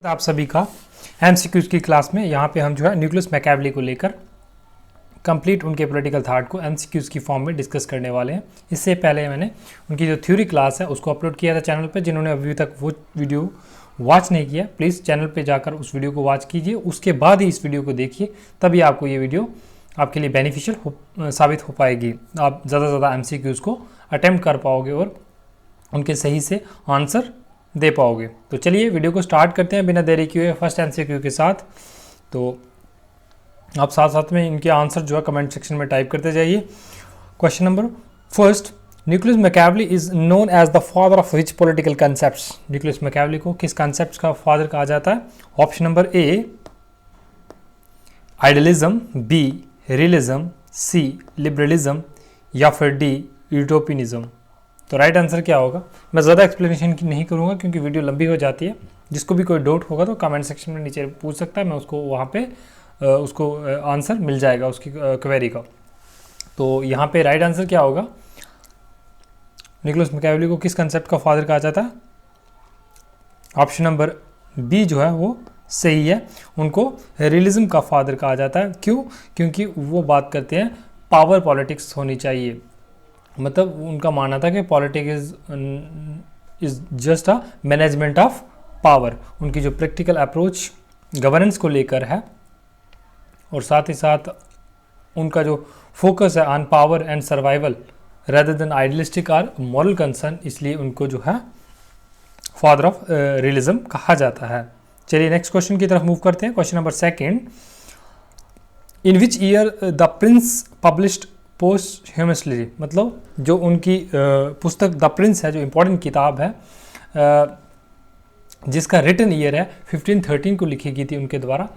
आप सभी का एमसीक्यूज की क्लास में यहाँ पे हम जो है न्यूक्लियस मैकेवली को लेकर कंप्लीट उनके पॉलिटिकल थाट को एमसीक्यूज की फॉर्म में डिस्कस करने वाले हैं। इससे पहले मैंने उनकी जो थ्योरी क्लास है उसको अपलोड किया था चैनल पे। जिन्होंने अभी तक वो वीडियो वॉच नहीं किया प्लीज़ चैनल पे जाकर उस वीडियो को वॉच कीजिए, उसके बाद ही इस वीडियो को देखिए, तभी आपको ये वीडियो आपके लिए बेनिफिशियल साबित हो पाएगी। आप ज़्यादा से ज़्यादा एमसीक्यूज को अटैम्प्ट कर पाओगे और उनके सही से आंसर दे पाओगे। तो चलिए वीडियो को स्टार्ट करते हैं बिना देरी किए फर्स्ट एमसीक्यू के साथ। तो आप साथ साथ में इनके आंसर जो है कमेंट सेक्शन में टाइप करते जाइए। Question number first, Niccolo Machiavelli is known as the father of which political concepts. Niccolo Machiavelli को किस कंसेप्ट का फादर कहा जाता है? Option number A idealism, B realism, C liberalism या फिर डी यूटोपियनिज्म। तो राइट आंसर क्या होगा? मैं ज़्यादा एक्सप्लेनेशन की नहीं करूँगा क्योंकि वीडियो लंबी हो जाती है। जिसको भी कोई डाउट होगा तो कमेंट सेक्शन में नीचे पूछ सकता है, मैं उसको वहाँ पे उसको आंसर मिल जाएगा उसकी क्वेरी का। तो यहाँ पे राइट आंसर क्या होगा? निकोलस मैकियावेली को किस कंसेप्ट का फादर कहा जाता है? ऑप्शन नंबर बी जो है वो सही है। उनको रियलिज्म का फादर कहा जाता है। क्यों? क्योंकि वो बात करते हैं पावर पॉलिटिक्स होनी चाहिए। मतलब उनका मानना था कि politics is just a management of power. उनकी जो प्रैक्टिकल अप्रोच गवर्नेंस को लेकर है और साथ ही साथ उनका जो फोकस है on power and survival rather than idealistic और मॉरल कंसर्न, इसलिए उनको जो है फादर ऑफ रियलिज्म कहा जाता है। चलिए नेक्स्ट क्वेश्चन की तरफ मूव करते हैं। Question number second, in which year the prince published posthumously. मतलब जो उनकी पुस्तक द प्रिंस है, जो इम्पोर्टेंट किताब है जिसका रिटन ईयर है 1513 को लिखी गई थी उनके द्वारा,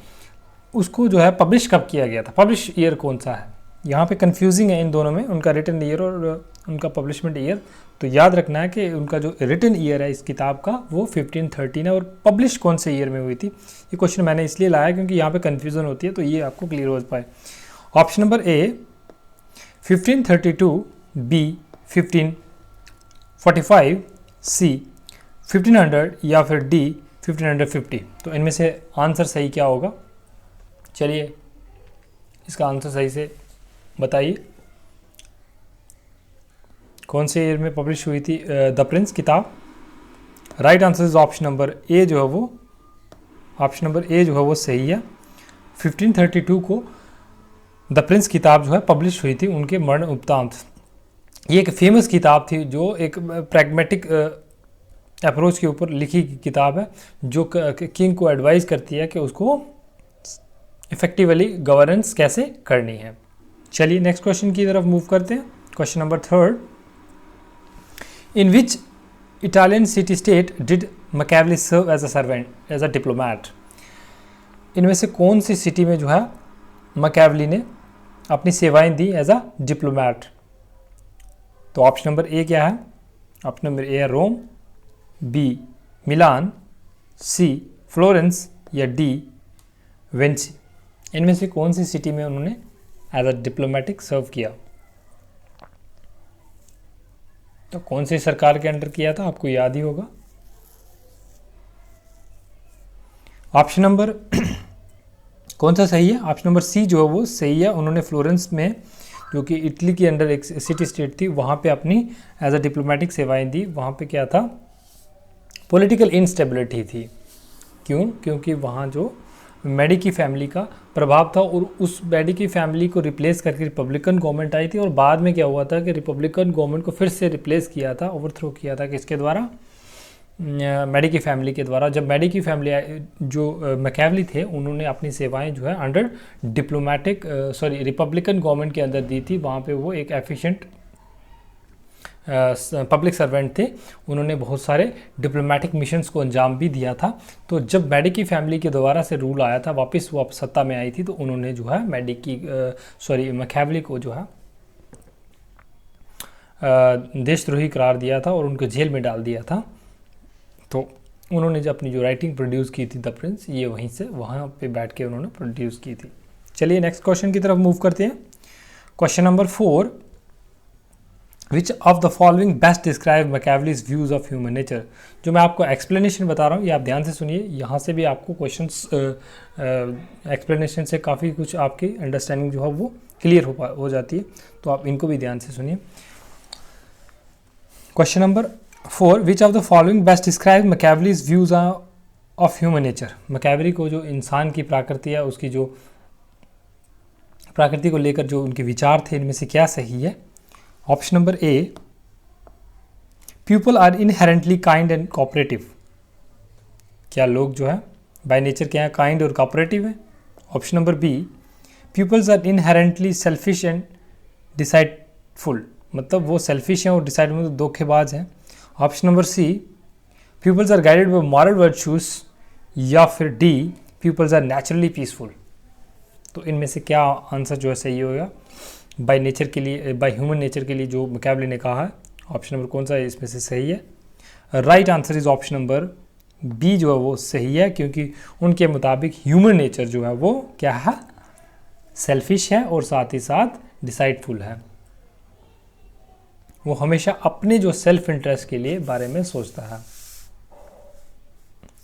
उसको जो है पब्लिश कब किया गया था? पब्लिश ईयर कौन सा है? यहाँ पे कंफ्यूजिंग है इन दोनों में, उनका रिटन ईयर और उनका पब्लिशमेंट ईयर। तो याद रखना है कि उनका जो रिटन ईयर है इस किताब का वो 1513 है और पब्लिश कौन से ईयर में हुई थी। ये क्वेश्चन मैंने इसलिए लाया क्योंकि यहाँ पे कन्फ्यूज़न होती है, तो ये आपको क्लियर हो पाए। ऑप्शन नंबर ए 1532, बी 1545, सी 1500 या फिर डी 1550। तो इनमें से आंसर सही क्या होगा? चलिए इसका आंसर सही से बताइए। कौन से ईयर में पब्लिश हुई थी द प्रिंस किताब? Right answer is option number A जो है वो, ऑप्शन नंबर ए जो है वो सही है। 1532 को द प्रिंस किताब जो है पब्लिश हुई थी उनके मरण उपरांत। ये एक फेमस किताब थी जो एक प्रैग्मेटिक अप्रोच के ऊपर लिखी किताब है, जो किंग को एडवाइस करती है कि उसको इफेक्टिवली गवर्नेंस कैसे करनी है। चलिए नेक्स्ट क्वेश्चन की तरफ मूव करते हैं। Question number third, in which Italian city state did Machiavelli serve as a servant as a diplomat. इनमें से कौन सी सिटी में जो है मैकियावेली ने अपनी सेवाएं दी एज अ डिप्लोमैट? तो ऑप्शन नंबर ए क्या है? ऑप्शन नंबर ए है रोम, बी मिलान, सी फ्लोरेंस या डी वेंची। इनमें से कौन सी सिटी में उन्होंने एज अ डिप्लोमेटिक सर्व किया? तो कौन सी सरकार के अंडर किया था? आपको याद ही होगा। ऑप्शन नंबर कौन सा सही है? ऑप्शन नंबर सी जो है वो सही है। उन्होंने फ्लोरेंस में, जो कि इटली के अंडर एक सिटी स्टेट थी, वहाँ पे अपनी एज अ डिप्लोमेटिक सेवाएं दी। वहाँ पे क्या था? पॉलिटिकल इंस्टेबिलिटी थी। क्यों? क्योंकि वहाँ जो मेडिकी फैमिली का प्रभाव था और उस मेडिकी फैमिली को रिप्लेस करके रिपब्लिकन गवर्नमेंट आई थी। और बाद में क्या हुआ था कि रिपब्लिकन गवर्नमेंट को फिर से रिप्लेस किया था, ओवरथ्रो किया था किसके द्वारा? मेडिकी फैमिली के द्वारा। जब मेडिकी फैमिली जो मैकियावेली थे उन्होंने अपनी सेवाएं जो है अंडर डिप्लोमेटिक रिपब्लिकन गवर्नमेंट के अंदर दी थी। वहाँ पे वो एक एफिशिएंट पब्लिक सर्वेंट थे। उन्होंने बहुत सारे डिप्लोमेटिक मिशंस को अंजाम भी दिया था। तो जब मेडिकी फैमिली के दोबारा से रूल आया था, वापस वो सत्ता में आई थी, तो उन्होंने जो है मैकियावेली को जो है देशद्रोही करार दिया था और उनको जेल में डाल दिया था। तो उन्होंने जो अपनी जो राइटिंग प्रोड्यूस की थी द प्रिंस, ये वहाँ पे बैठ के उन्होंने प्रोड्यूस की थी। चलिए नेक्स्ट क्वेश्चन की तरफ मूव करते हैं। Question number 4, which of the following best describe Machiavelli's views of human nature. जो मैं आपको एक्सप्लेनेशन बता रहा हूँ ये आप ध्यान से सुनिए, यहाँ से भी आपको क्वेश्चंस एक्सप्लेनेशन से काफ़ी कुछ आपकी अंडरस्टैंडिंग जो है वो क्लियर हो जाती है, तो आप इनको भी ध्यान से सुनिए। Question number 4, which of the following best describe Machiavelli's views of human nature. Machiavelli को जो इंसान की प्रकृति है, उसकी जो प्रकृति को लेकर जो उनके विचार थे, इनमें से क्या सही है। Option number A, people are inherently kind and cooperative. क्या लोग जो है बाय नेचर क्या है, काइंड और कोऑपरेटिव है। Option number B, peoples are inherently selfish and deceitful, मतलब वो सेल्फिश हैं और डिसाइड में धोखेबाज हैं। Option number C, peoples are guided by moral virtues, या फिर D, peoples are naturally peaceful. तो इनमें से क्या आंसर जो है सही होगा बाय नेचर के लिए, बाय ह्यूमन नेचर के लिए जो मैकियावेली ने कहा है। ऑप्शन नंबर कौन सा है इसमें से सही है? Right answer is option number B जो है वो सही है, क्योंकि उनके मुताबिक ह्यूमन नेचर जो है वो क्या है, सेल्फिश है और साथ ही साथ डिसाइडफुल है। वो हमेशा अपने जो सेल्फ इंटरेस्ट के लिए बारे में सोचता है।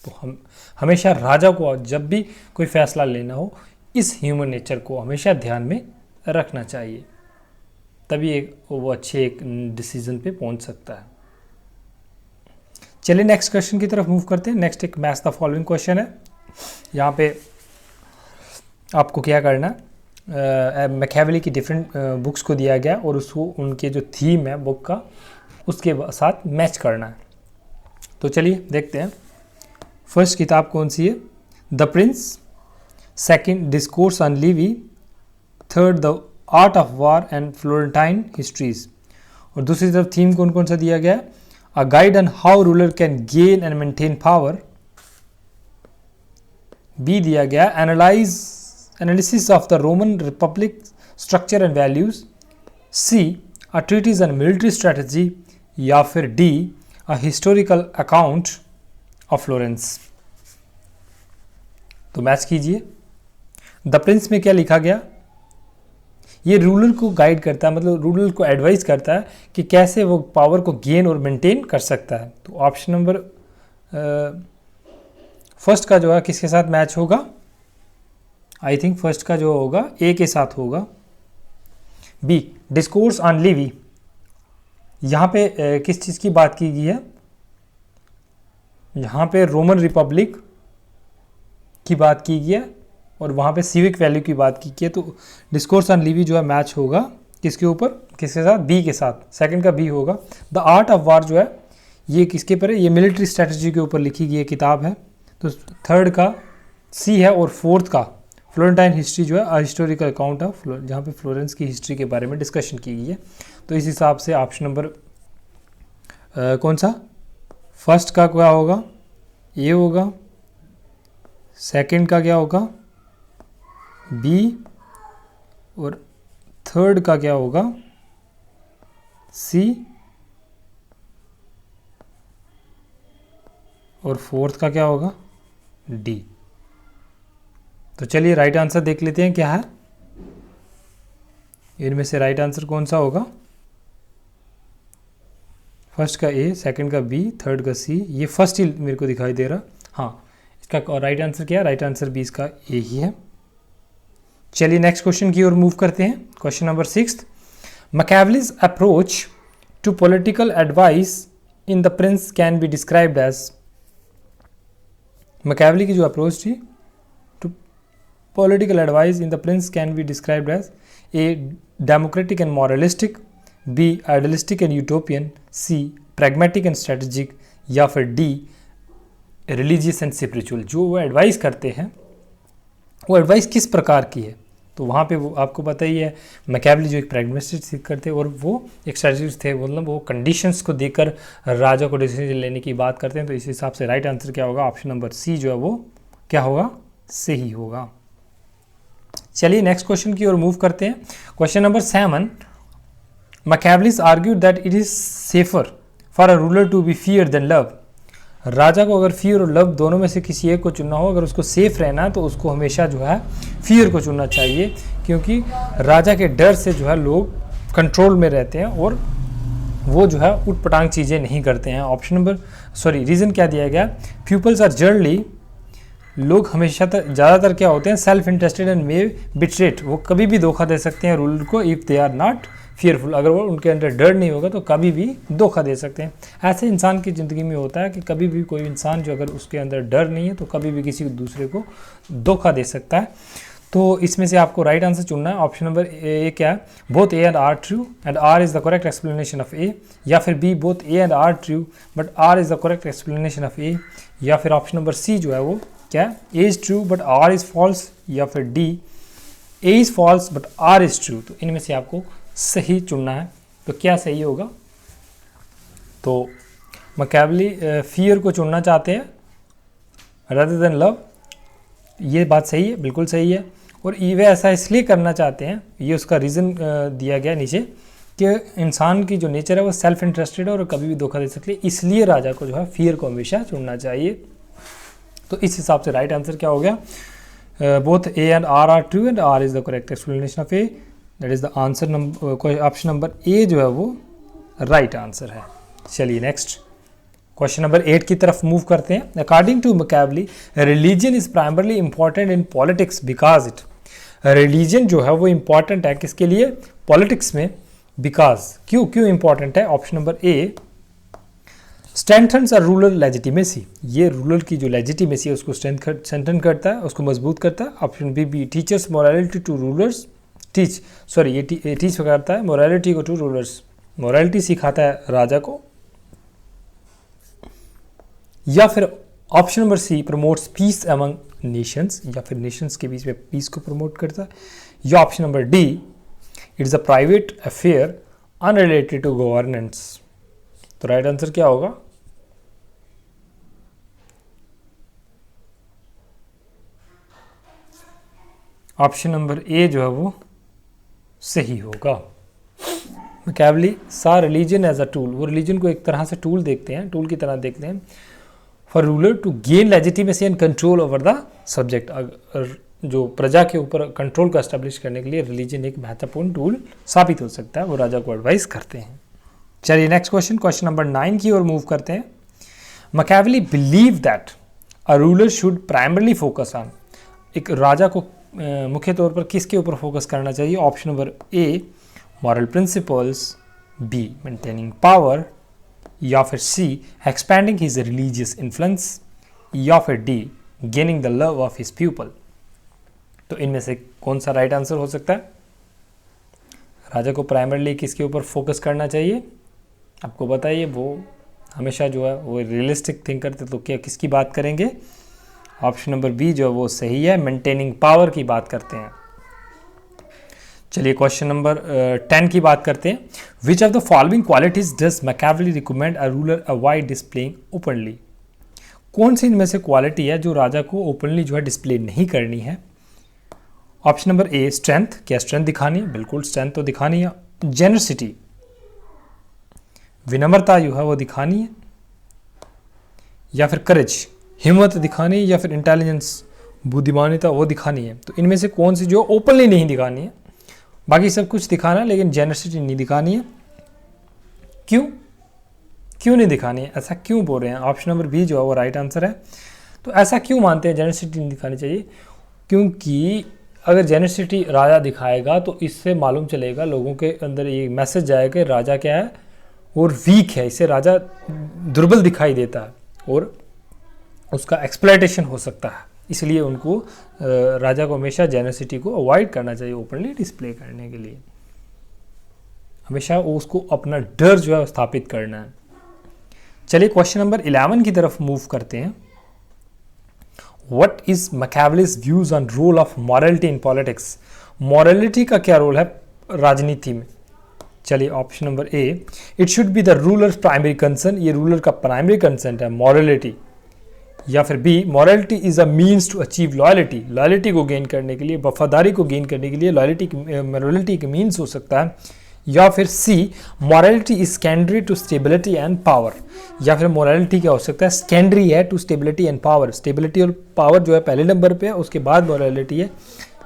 तो हम हमेशा राजा को जब भी कोई फैसला लेना हो, इस ह्यूमन नेचर को हमेशा ध्यान में रखना चाहिए, तभी वो अच्छे एक डिसीजन पे पहुंच सकता है। चलिए नेक्स्ट क्वेश्चन की तरफ मूव करते हैं। नेक्स्ट एक मैच द फॉलोइंग क्वेश्चन है। यहाँ पे आपको क्या करना है, मैकियावेली की डिफरेंट बुक्स को दिया गया और उसको उनके जो थीम है बुक का उसके साथ मैच करना है। तो चलिए देखते हैं। फर्स्ट किताब कौन सी है? The Prince, second discourse on Levi, third the art of war and Florentine histories. और दूसरी तरफ थीम कौन कौन सा दिया गया है? A guide on how ruler can gain and maintain power. B दिया गया analysis of the Roman republic structure and values. C, a treatise on military strategy, या फिर D, a historical account of Florence. तो match कीजिए। The prince में क्या लिखा गया? ये रूलर को गाइड करता है, मतलब रूलर को एडवाइस करता है कि कैसे वो पावर को गेन और मेंटेन कर सकता है। तो ऑप्शन नंबर फर्स्ट का जो है किसके साथ मैच होगा? आई थिंक फर्स्ट का जो होगा ए के साथ होगा। बी, डिस्कोर्स ऑन लिवी, यहाँ पे किस चीज़ की बात की गई है? यहाँ पे रोमन रिपब्लिक की बात की गई है और वहाँ पे सिविक वैल्यू की बात की गई है। तो डिस्कोर्स ऑन लिवी जो है मैच होगा किसके ऊपर, किसके साथ? बी के साथ। सेकंड का बी होगा। द आर्ट ऑफ वार जो है ये किसके पर है? ये मिलिट्री स्ट्रेटजी के ऊपर लिखी गई किताब है। तो थर्ड का सी है और फोर्थ का फ्लोरेंटाइन हिस्ट्री जो है हिस्टोरिकल अकाउंट ऑफ, जहाँ पे फ्लोरेंस की हिस्ट्री के बारे में डिस्कशन की गई है। तो इस हिसाब से ऑप्शन नंबर कौन सा फर्स्ट का क्या होगा? ए होगा। सेकंड का क्या होगा? बी। और थर्ड का क्या होगा? सी। और फोर्थ का क्या होगा? डी। तो चलिए राइट आंसर देख लेते हैं क्या है। इनमें से राइट आंसर कौन सा होगा? फर्स्ट का ए, सेकंड का बी, थर्ड का सी। ये फर्स्ट ही मेरे को दिखाई दे रहा। हाँ, इसका राइट आंसर क्या है? राइट आंसर बी इसका ए ही है। चलिए नेक्स्ट क्वेश्चन की ओर मूव करते हैं। Question number 6, Machiavelli's approach to political advice in the prince can be described as. Machiavelli की जो अप्रोच थी to political advice in the prince can be described as A, democratic and moralistic, B, idealistic and utopian, C, pragmatic and strategic, या फिर D, religious and spiritual. जो वो advice करते हैं वो एडवाइस किस प्रकार की है? तो वहाँ पे वो आपको पता ही है, मैकियावेली जो एक प्रैग्मेटिस्ट करते और वो एक स्ट्रेटजिस्ट थे, मतलब वो कंडीशंस को देकर राजा को डिसीजन लेने की बात करते हैं। तो इस हिसाब से राइट आंसर क्या होगा? ऑप्शन नंबर सी जो है वो क्या होगा? सही होगा। चलिए नेक्स्ट क्वेश्चन की ओर मूव करते हैं। Question number 7, Machiavelli's argued that it is safer for a ruler to be fear than love. राजा को अगर फियर और लव दोनों में से किसी एक को चुनना हो, अगर उसको सेफ रहना है तो उसको हमेशा जो है फियर को चुनना चाहिए, क्योंकि राजा के डर से जो है लोग कंट्रोल में रहते हैं और वो जो है उटपटांग चीज़ें नहीं करते हैं। ऑप्शन नंबर रीज़न क्या दिया गया, पीपल्स आर जनरली, लोग हमेशा ज़्यादातर क्या होते हैं, self interested and may betray, वो कभी भी धोखा दे सकते हैं रूलर को if they are not fearful, अगर वो उनके अंदर डर नहीं होगा तो कभी भी धोखा दे सकते हैं। ऐसे इंसान की ज़िंदगी में होता है कि कभी भी कोई इंसान जो अगर उसके अंदर डर नहीं है तो कभी भी किसी दूसरे को धोखा दे सकता है। तो इसमें से आपको राइट आंसर चुनना है। ऑप्शन नंबर ए क्या है, both A and R true and R is the correct explanation of A, या फिर B both A and R true but R is the correct explanation of A, या फिर option number सी जो है वो क्या है, A is true but R is false, या फिर D A is false but R is true. तो इनमें से आपको सही चुनना है। तो क्या सही होगा, तो मैकियावेली फियर को चुनना चाहते हैं rather than लव, ये बात सही है, बिल्कुल सही है। और वे ऐसा इसलिए करना चाहते हैं, ये उसका रीज़न दिया गया नीचे कि इंसान की जो नेचर है वो सेल्फ इंटरेस्टेड है और कभी भी धोखा दे सकती है, इसलिए राजा को जो है फियर को हमेशा चुनना चाहिए। तो इस हिसाब से राइट आंसर क्या हो गया, both A and R true and R is the correct explanation of A, that is the answer number, option number A जो है वो राइट आंसर है। चलिए नेक्स्ट क्वेश्चन नंबर 8 की तरफ मूव करते हैं। According to Machiavelli, religion is primarily important in politics because it, religion जो है वो इंपॉर्टेंट है किसके लिए, पॉलिटिक्स में, बिकॉज क्यों इंपॉर्टेंट है। Option number A strengthens a rural legitimacy, ये रूरल की जो लेजिटिमेसी है उसको स्ट्रेंथन करता है, उसको मजबूत करता है। Option B teaches morality to rulers, ये टीच करता है मोरालिटी को टू रूलर्स, मोरालिटी सिखाता है राजा को। या फिर option number C promotes peace among nations, या फिर नेशंस के बीच में पीस को प्रमोट करता है। या option number D it is a private affair unrelated to governance. तो राइट आंसर क्या होगा, ऑप्शन नंबर ए जो है वो सही होगा। मैकियावेली सा रिलीजन एज अ टूल, वो रिलीजन को एक तरह से टूल देखते हैं, टूल की तरह देखते हैं for ruler to gain legitimacy and control over the subject, जो प्रजा के ऊपर कंट्रोल को एस्टेब्लिश करने के लिए रिलीजन एक महत्वपूर्ण टूल साबित हो सकता है, वो राजा को एडवाइस करते हैं। चलिए नेक्स्ट क्वेश्चन नंबर 9 की ओर मूव करते हैं। Machiavelli believe that a ruler should primarily focus on, एक राजा को मुख्य तौर पर किसके ऊपर फोकस करना चाहिए। Option number A moral principles, be maintaining power, या फिर सी एक्सपैंडिंग हिज रिलीजियस इन्फ्लुएंस, या फिर D gaining the love of his people. तो इनमें से कौन सा राइट आंसर हो सकता है, राजा को प्राइमरली किसके ऊपर फोकस करना चाहिए। आपको बताइए, वो हमेशा जो है वो रियलिस्टिक थिंक करते, तो क्या किसकी बात करेंगे। ऑप्शन नंबर बी जो है वो सही है, मेंटेनिंग पावर की बात करते हैं। चलिए क्वेश्चन नंबर 10 की बात करते हैं। Which of the following qualities does Machiavelli recommend a ruler avoid displaying openly, कौन सी इनमें से क्वालिटी है जो राजा को ओपनली जो है डिस्प्ले नहीं करनी है। ऑप्शन नंबर ए स्ट्रेंथ, क्या स्ट्रेंथ दिखानी है, बिल्कुल स्ट्रेंथ तो दिखानी है। जेनरसिटी, विनम्रता जो है वो दिखानी है। या फिर करेज, हिम्मत दिखानी है। या फिर इंटेलिजेंस, बुद्धिमानिता वो दिखानी है। तो इनमें से कौन सी जो ओपनली नहीं दिखानी है, बाकी सब कुछ दिखाना है लेकिन जेनरसिटी नहीं दिखानी है। क्यों नहीं दिखानी है, ऐसा क्यों बोल रहे हैं। ऑप्शन नंबर बी जो है वो राइट आंसर है। तो ऐसा क्यों मानते हैं जेनरसिटी नहीं दिखानी चाहिए, क्योंकि अगर जेनरसिटी राजा दिखाएगा तो इससे मालूम चलेगा, लोगों के अंदर ये मैसेज जाएगा कि राजा क्या है और वीक है, इससे राजा दुर्बल दिखाई देता है और उसका एक्सप्लॉयटेशन हो सकता है। इसलिए उनको राजा को हमेशा जेनरसिटी को अवॉइड करना चाहिए ओपनली डिस्प्ले करने के लिए, हमेशा उसको अपना डर जो है स्थापित करना है। चलिए क्वेश्चन नंबर 11 की तरफ मूव करते हैं। What is Machiavelli's views on role of morality in politics, morality का क्या रोल है राजनीति में। चलिए option number A it should be the ruler's primary concern, ये रूलर का प्राइमरी कंसर्न है मॉरलिटी। या फिर B morality is a means to achieve loyalty, loyalty को गेन करने के लिए, वफादारी को गेन करने के लिए मॉरलिटी के मीन्स हो सकता है। या फिर C morality is secondary to stability and power, या फिर मॉरलिटी क्या हो सकता है सेकेंडरी है to stability and power, stability और पावर जो है पहले नंबर पे है, उसके बाद मॉरलिटी है।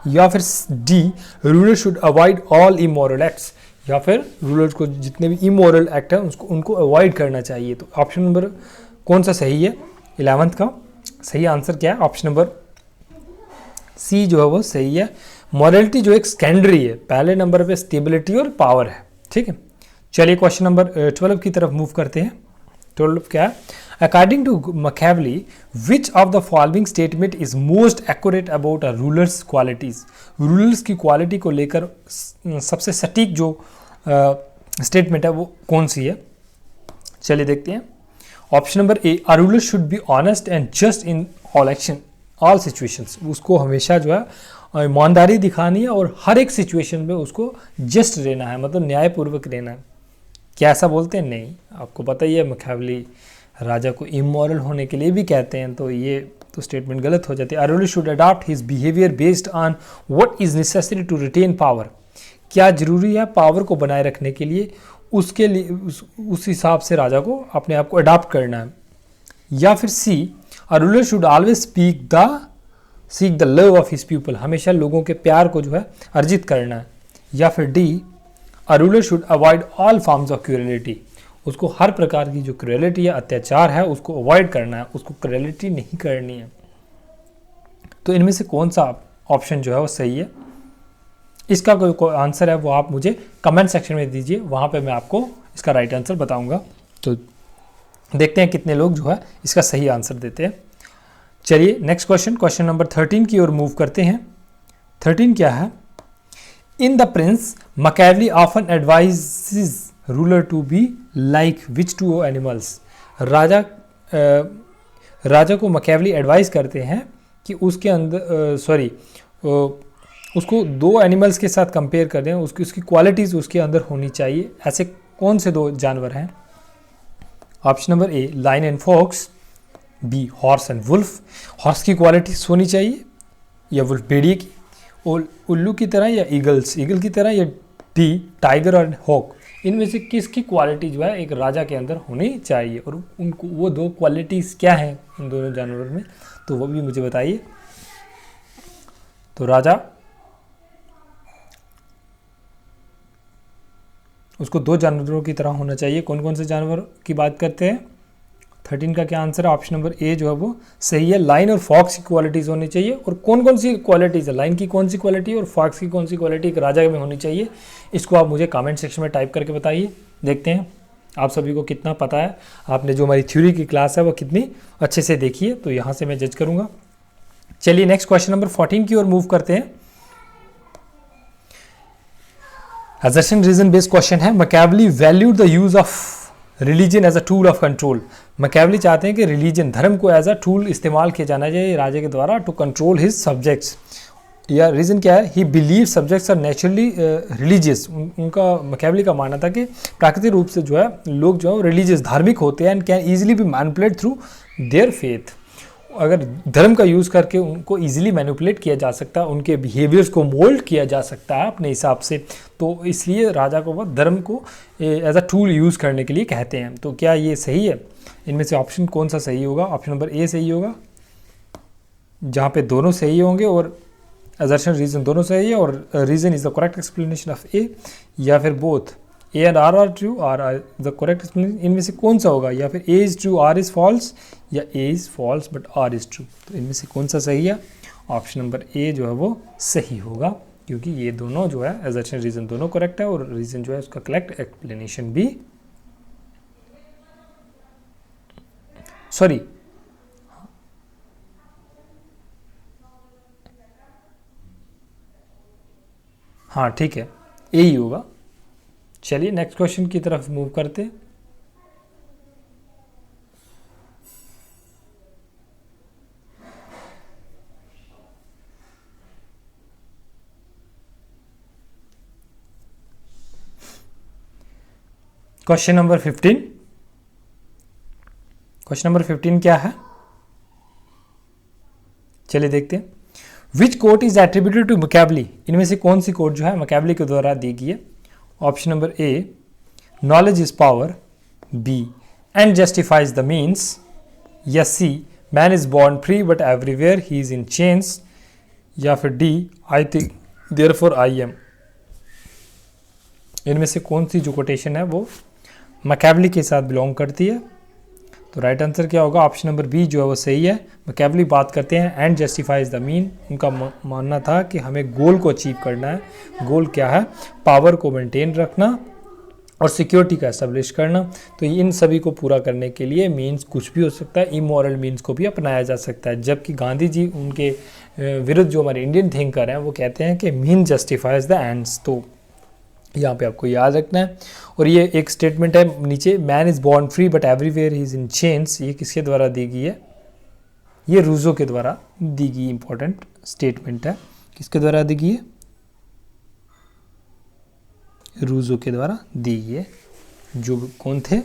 या फिर D ruler should avoid all immoral acts, या फिर रूलर्स को जितने भी इमोरल एक्ट है उनको अवॉइड करना चाहिए। तो ऑप्शन नंबर कौन सा सही है 11th का सही आंसर क्या है? ऑप्शन नंबर सी जो है वो सही है। मॉरलिटी जो एक सेकेंडरी है, पहले नंबर पे स्टेबिलिटी और पावर है। ठीक है, चलिए क्वेश्चन नंबर 12 की तरफ मूव करते हैं। 12 क्या है? According to Machiavelli which of the following statement is most accurate about a ruler's qualities? Rulers की क्वालिटी को लेकर सबसे सटीक जो स्टेटमेंट है वो कौन सी है? चलिए देखते हैं। Option number A, a ruler should be honest and just in all action all situations. उसको हमेशा जो है ईमानदारी दिखानी है और हर एक सिचुएशन में उसको जस्ट रहना है, मतलब न्यायपूर्वक रहना है। क्या ऐसा बोलते हैं? नहीं, आपको पता ही है मैकियावेली राजा को इमोरल होने के लिए भी कहते हैं, तो ये तो स्टेटमेंट गलत हो जाती है। A ruler should adopt his behaviour based on what is necessary to retain power. क्या जरूरी है पावर को बनाए रखने के लिए, उसके लिए उस हिसाब से राजा को अपने आप को अडॉप्ट करना है। या फिर C, a ruler should always seek the love of his people. हमेशा लोगों के प्यार को जो है अर्जित करना है। या फिर D, a ruler should avoid all forms of क्रूरलिटी। उसको हर प्रकार की जो क्रूरलिटी है, अत्याचार है, उसको अवॉइड करना है, उसको क्रूरलिटी नहीं करनी है। तो इनमें से कौन सा ऑप्शन जो है वो सही है? इसका कोई आंसर है वो आप मुझे कमेंट सेक्शन में दीजिए, वहाँ पे मैं आपको इसका राइट आंसर बताऊंगा। तो देखते हैं कितने लोग जो है इसका सही आंसर देते हैं। चलिए नेक्स्ट क्वेश्चन नंबर 13 की ओर मूव करते हैं। 13 क्या है? In the prince Machiavelli often advises ruler to be like which two animals. राजा को मैकियावेली एडवाइस करते हैं कि उसके अंदर उसको दो एनिमल्स के साथ कंपेयर कर दें, उसकी क्वालिटीज़ उसके अंदर होनी चाहिए। ऐसे कौन से दो जानवर हैं? Option number A, lion and fox. B, horse and wolf. Horse की क्वालिटीज होनी चाहिए, या वुल्फ भेड़िए की, और उल्लू की तरह, या ईगल की तरह, या डी, टाइगर और हॉक। इनमें से किसकी क्वालिटी जो है एक राजा के अंदर होनी चाहिए, और उनको वो दो क्वालिटीज़ क्या हैं उन दोनों जानवरों में, तो वो भी मुझे बताइए। तो राजा उसको दो जानवरों की तरह होना चाहिए। कौन कौन से जानवर की बात करते हैं? 13 का क्या आंसर है? ऑप्शन नंबर ए जो है वो सही है। लाइन और फॉक्स की क्वालिटीज़ होनी चाहिए। और कौन कौन सी क्वालिटीज़ है, लाइन की कौन सी क्वालिटी और फॉक्स की कौन सी क्वालिटी एक राजा में होनी चाहिए, इसको आप मुझे कमेंट सेक्शन में टाइप करके बताइए। देखते हैं आप सभी को कितना पता है, आपने जो हमारी थ्योरी की क्लास है वो कितनी अच्छे से देखी है, तो यहाँ से मैं जज करूँगा। चलिए नेक्स्ट क्वेश्चन नंबर 14 की ओर मूव करते हैं। असर्शन रीजन बेस्ड क्वेश्चन है। Machiavelli valued the use of religion as a tool of control. Machiavelli चाहते हैं कि रिलीजन, धर्म को एज अ टूल इस्तेमाल किया जाना चाहिए राजा के द्वारा टू कंट्रोल हिज सब्जेक्ट्स। या रीज़न क्या है? He believe subjects are naturally religious. उनका मैकियावेली का मानना था कि प्राकृतिक रूप से जो है लोग जो है रिलीजियस, धार्मिक होते हैं, and can easily B manipulate through their faith. अगर धर्म का यूज़ करके उनको ईजिली मैनिपुलेट किया जा सकता है, उनके बिहेवियर्स को मोल्ड किया जा सकता है अपने हिसाब से, तो इसलिए राजा को वो धर्म को एज अ टूल यूज़ करने के लिए कहते हैं। तो क्या ये सही है? इनमें से ऑप्शन कौन सा सही होगा? ऑप्शन नंबर ए सही होगा, जहाँ पे दोनों सही होंगे और असर्शन रीजन दोनों सही है, और reason is the correct explanation of A. या फिर both A and R true, R the correct explanation. इनमें से कौन सा होगा? या फिर A is true, R is false, या A is false but R is true. तो इनमें से कौन सा सही है? ऑप्शन नंबर ए जो है वो सही होगा, क्योंकि ये दोनों जो है असर्शन रीजन दोनों करेक्ट है, और रीजन जो है उसका करेक्ट एक्सप्लेनेशन भी, सॉरी हाँ ठीक है, ए ही होगा। चलिए नेक्स्ट क्वेश्चन की तरफ मूव करते हैं। Question number 15। क्वेश्चन नंबर 15 क्या है? चलिए देखते हैं। Which quote is attributed to Machiavelli. इनमें से कौन सी कोट जो है मैकियावेली के द्वारा दी गई है? Option number A, knowledge is power. B, end justifies the means. या C, man is born free but everywhere he is in chains. या फिर D, I think therefore I am. इनमें से कौन सी जो कोटेशन है वो मैकेवली के साथ बिलोंग करती है? तो राइट आंसर क्या होगा? ऑप्शन नंबर बी जो है वो सही है। मैकेवली बात करते हैं एंड जस्टिफाइज द मीन। उनका मानना था कि हमें गोल को अचीव करना है। गोल क्या है? पावर को मेंटेन रखना और सिक्योरिटी का एस्टेब्लिश करना। तो इन सभी को पूरा करने के लिए मीन्स कुछ भी हो सकता है, इमोरल मीन्स को भी अपनाया जा सकता है। जबकि गांधी जी उनके विरुद्ध जो हमारे इंडियन थिंकर हैं वो कहते हैं कि मीन जस्टिफाइज द एंड्स। तो यहाँ पे आपको याद रखना है। और ये एक स्टेटमेंट है नीचे, man is born free but everywhere he is in chains. ये किसके द्वारा दी गई है? ये रूजो के द्वारा दी गई इंपॉर्टेंट स्टेटमेंट है। किसके द्वारा दी गई है? रूजो के द्वारा दी गई है। जो कौन थे?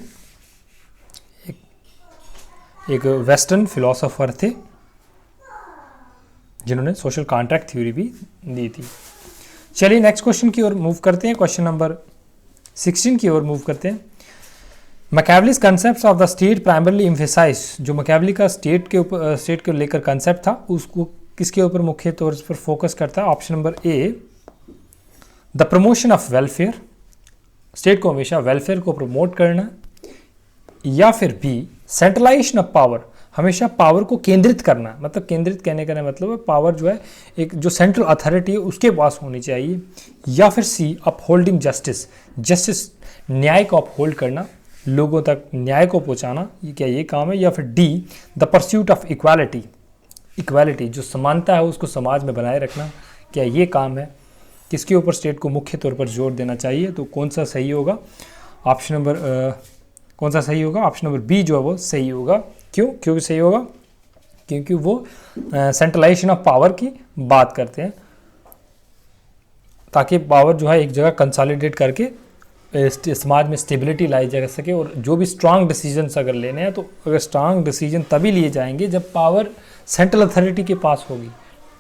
एक वेस्टर्न फिलोसोफर थे जिन्होंने सोशल कॉन्ट्रैक्ट थ्योरी भी दी थी। चलिए नेक्स्ट क्वेश्चन की ओर मूव करते हैं। क्वेश्चन नंबर 16 की ओर मूव करते हैं। Machiavelli's concept of the state primarily emphasize. जो मैकेवली का स्टेट के लेकर कंसेप्ट था उसको किसके ऊपर मुख्य तौर पर फोकस करता है? Option number A, the promotion of welfare. State को हमेशा वेलफेयर को प्रमोट करना। या फिर बी, सेंट्रलाइजेशन ऑफ पावर। हमेशा पावर को केंद्रित करना। मतलब केंद्रित कहने का मतलब है पावर जो है एक जो सेंट्रल अथॉरिटी है उसके पास होनी चाहिए। या फिर सी, अपहोल्डिंग जस्टिस। जस्टिस, न्याय को अपहोल्ड करना, लोगों तक न्याय को पहुंचाना। ये क्या ये काम है? या फिर D, the pursuit of equality. Equality जो समानता है उसको समाज में बनाए रखना, क्या ये काम है? किसके ऊपर स्टेट को मुख्य तौर पर जोर देना चाहिए? तो कौन सा सही होगा? ऑप्शन नंबर कौन सा सही होगा? ऑप्शन नंबर बी जो है वो सही होगा। क्यों सही होगा? क्योंकि वो सेंट्रलाइजेशन ऑफ पावर की बात करते हैं, ताकि पावर जो है एक जगह कंसोलिडेट करके समाज में स्टेबिलिटी लाई जा सके। और जो भी स्ट्रांग डिसीजंस अगर लेने हैं तो अगर स्ट्रांग डिसीजन तभी लिए जाएंगे जब पावर सेंट्रल अथॉरिटी के पास होगी।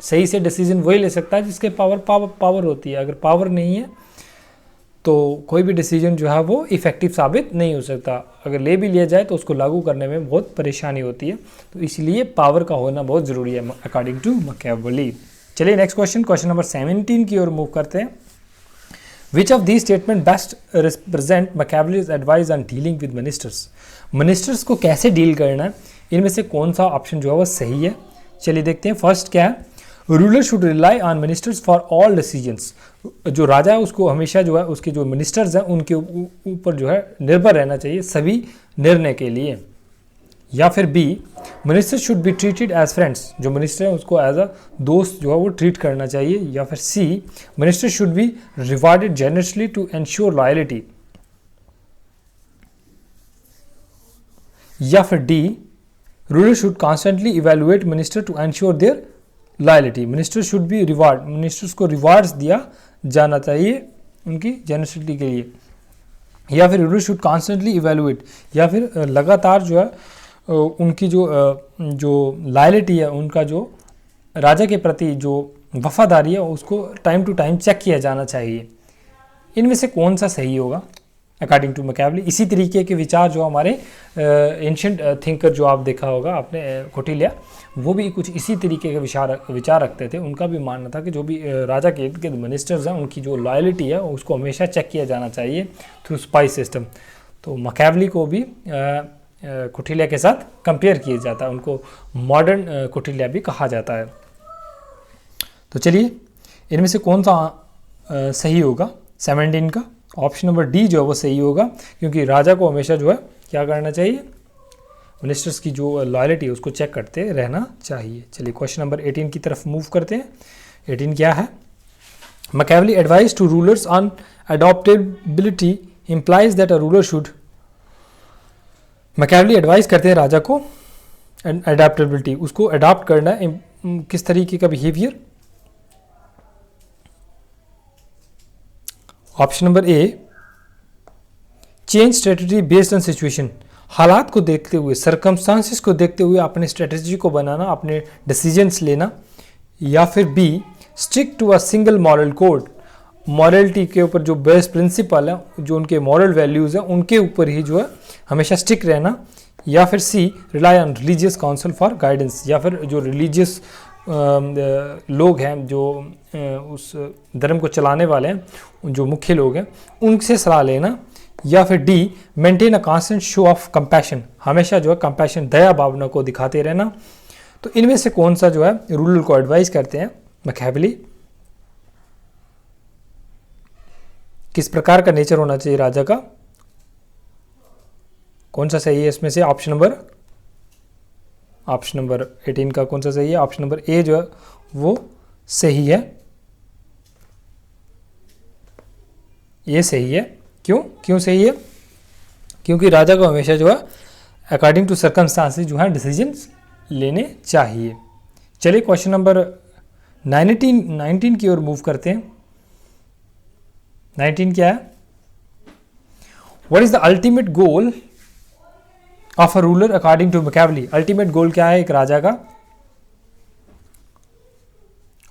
सही से डिसीजन वही ले सकता है जिसके पावर होती है। अगर पावर नहीं है तो कोई भी डिसीजन जो है वो इफ़ेक्टिव साबित नहीं हो सकता। अगर ले भी लिया जाए तो उसको लागू करने में बहुत परेशानी होती है। तो इसलिए पावर का होना बहुत ज़रूरी है अकॉर्डिंग टू मैकियावेली। चलिए नेक्स्ट क्वेश्चन, क्वेश्चन नंबर 17 की ओर मूव करते हैं। Which of these statement best represent Machiavelli's advice on dealing with ministers. Ministers को कैसे डील करना है, इनमें से कौन सा ऑप्शन जो है वो सही है? चलिए देखते हैं। फर्स्ट क्या है? Ruler should rely on ministers for all decisions. जो राजा है उसको हमेशा जो है उसके जो मिनिस्टर्स हैं उनके ऊपर जो है निर्भर रहना चाहिए सभी निर्णय के लिए। या फिर B, minister should be treated as friends. जो मिनिस्टर है उसको एज अ दोस्त जो है वो ट्रीट करना चाहिए। या फिर C, minister should be rewarded generously to ensure loyalty. या फिर D, ruler should constantly evaluate minister to ensure their loyalty. Minister should be reward, ministers को रिवार्ड्स दिया जाना चाहिए उनकी जेनरसिटी के लिए। या फिर रूलर शुड कॉन्स्टेंटली इवेलुएट, या फिर लगातार जो है उनकी जो लॉयल्टी है, उनका जो राजा के प्रति जो वफादारी है उसको टाइम टू टाइम चेक किया जाना चाहिए। इनमें से कौन सा सही होगा अकॉर्डिंग टू मैकियावेली? इसी तरीके के विचार जो हमारे एंशिएंट थिंकर जो आप देखा होगा आपने कौटिल्य, वो भी कुछ इसी तरीके के विचार रखते थे। उनका भी मानना था कि जो भी राजा के इर्द गिर्द मिनिस्टर्स हैं उनकी जो लॉयल्टी है उसको हमेशा चेक किया जाना चाहिए थ्रू स्पाई सिस्टम। तो मैकियावेली को भी कौटिल्य के साथ कंपेयर किया जाता है, उनको मॉडर्न कौटिल्य भी कहा जाता है। तो चलिए इनमें से कौन सा सही होगा 17 का? ऑप्शन नंबर डी जो है वो सही होगा, क्योंकि राजा को हमेशा जो है क्या करना चाहिए? मिनिस्टर्स की जो लॉयल्टी है उसको चेक करते रहना चाहिए। चलिए क्वेश्चन नंबर 18 की तरफ मूव करते हैं। 18 क्या है? Machiavelli advice to rulers on adaptability implies that a ruler should. Machiavelli advice करते हैं राजा को अडॉप्टेबिलिटी, उसको अडॉप्ट करना है। किस तरीके का behaviour? Option number A, change strategy based on situation. हालात को देखते हुए, सरकमस्टांसेस को देखते हुए अपने स्ट्रेटजी को बनाना, अपने डिसीजंस लेना। या फिर B, stick to a single moral code. Morality के ऊपर जो बेस्ट प्रिंसिपल है, जो उनके मॉरल वैल्यूज़ हैं उनके ऊपर ही जो है हमेशा स्टिक रहना। या फिर C, rely on religious counsel for guidance. या फिर जो रिलीजियस लोग हैं जो उस धर्म को चलाने वाले हैं, जो मुख्य लोग हैं, उनसे सलाह लेना, या फिर D maintain a constant show off compassion, हमेशा जो है कंपैशन दया भावना को दिखाते रहना। तो इनमें से कौन सा जो है रूलर को एडवाइस करते हैं मैकियावेली, किस प्रकार का नेचर होना चाहिए राजा का, कौन सा सही है इसमें से? ऑप्शन नंबर 18 का कौन सा सही है? ऑप्शन नंबर ए जो है वो सही है, ये सही है। क्यों सही है? क्योंकि राजा को हमेशा जो है अकॉर्डिंग टू सर्कमस्टांसेस जो है डिसीजंस लेने चाहिए। चलिए क्वेश्चन नंबर 19 की ओर मूव करते हैं। 19 क्या है? What is the ultimate goal of a ruler according to Machiavelli? Ultimate goal क्या है एक राजा का?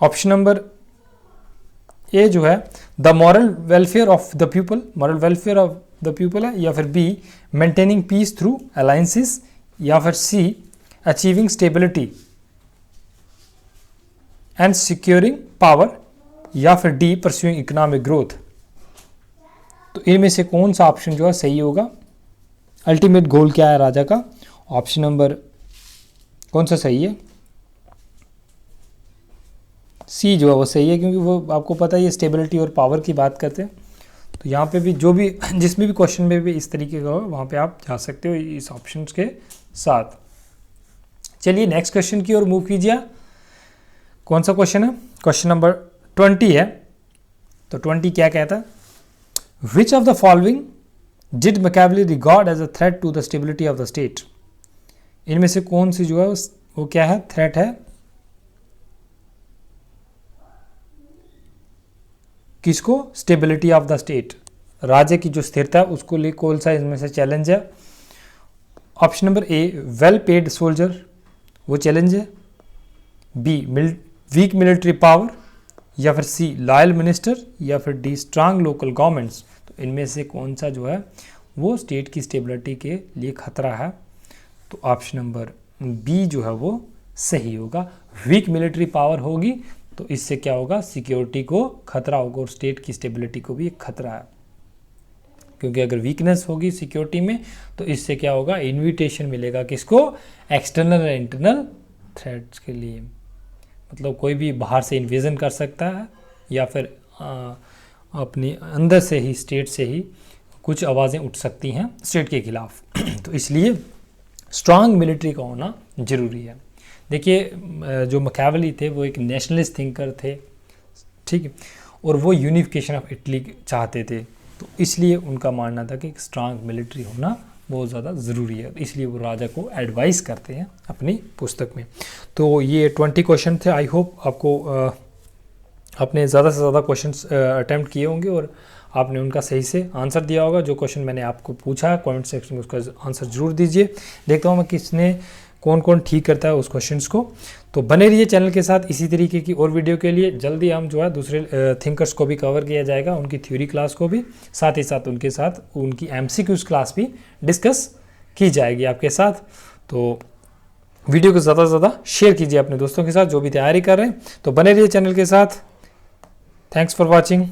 ऑप्शन नंबर ए जो है the moral welfare of the people, moral welfare of the people है, या फिर B maintaining peace through alliances, या फिर C achieving stability and securing power, या फिर डी परस्यूइंग इकोनॉमिक ग्रोथ। तो इनमें से कौन सा ऑप्शन जो है सही होगा? अल्टीमेट गोल क्या है राजा का? ऑप्शन नंबर कौन सा सही है? सी जो है वो सही है, क्योंकि वो आपको पता है ये स्टेबिलिटी और पावर की बात करते हैं। तो यहाँ पे भी जो भी जिसमें भी क्वेश्चन में भी इस तरीके का हो वहाँ पे आप जा सकते हो इस ऑप्शंस के साथ। चलिए नेक्स्ट क्वेश्चन की ओर मूव कीजिए। कौन सा क्वेश्चन है? क्वेश्चन नंबर 20 है। तो 20 क्या कहता है? Which of the following did Machiavelli regard as a threat to the stability of the state? इनमें से कौन सी जो है वो क्या है? थ्रेट है किसको? स्टेबिलिटी ऑफ द स्टेट, राज्य की जो स्थिरता है उसको लिए कौन सा इसमें से चैलेंज है? ऑप्शन नंबर ए वेल पेड सोल्जर, वो चैलेंज है। बी वीक मिलिट्री पावर, या फिर सी लॉयल मिनिस्टर, या फिर डी स्ट्रांग लोकल गवर्नमेंट्स। तो इनमें से कौन सा जो है वो स्टेट की स्टेबिलिटी के लिए खतरा है? तो ऑप्शन नंबर बी जो है वो सही होगा। वीक मिलिट्री पावर होगी तो इससे क्या होगा? सिक्योरिटी को खतरा होगा और स्टेट की स्टेबिलिटी को भी एक खतरा है, क्योंकि अगर वीकनेस होगी सिक्योरिटी में तो इससे क्या होगा? इन्विटेशन मिलेगा किसको? एक्सटर्नल और इंटरनल थ्रेट्स के लिए। मतलब कोई भी बाहर से इन्वेजन कर सकता है, या फिर अपनी अंदर से ही स्टेट से ही कुछ आवाज़ें उठ सकती हैं स्टेट के खिलाफ। तो इसलिए स्ट्रांग मिलिट्री का होना ज़रूरी है। देखिए जो मैकियावेली थे वो एक नेशनलिस्ट थिंकर थे, ठीक है, और वो यूनिफिकेशन ऑफ इटली चाहते थे। तो इसलिए उनका मानना था कि स्ट्रांग मिलिट्री होना बहुत ज़्यादा ज़रूरी है, इसलिए वो राजा को एडवाइस करते हैं अपनी पुस्तक में। तो ये 20 क्वेश्चन थे। आई होप आपको आपने ज़्यादा से ज़्यादा क्वेश्चंस अटैम्प्ट किए होंगे और आपने उनका सही से आंसर दिया होगा। जो क्वेश्चन मैंने आपको पूछा है कमेंट सेक्शन में उसका आंसर ज़रूर दीजिए। देखता हूँ मैं किसने कौन कौन ठीक करता है उस क्वेश्चंस को। तो बने रहिए चैनल के साथ इसी तरीके की और वीडियो के लिए। जल्दी हम जो है दूसरे थिंकर्स को भी कवर किया जाएगा, उनकी थ्योरी क्लास को भी, साथ ही साथ उनके साथ उनकी MCQs क्लास भी डिस्कस की जाएगी आपके साथ। तो वीडियो को ज़्यादा से ज़्यादा शेयर कीजिए अपने दोस्तों के साथ जो भी तैयारी कर रहे हैं। तो बने रहिए चैनल के साथ। Thanks for watching.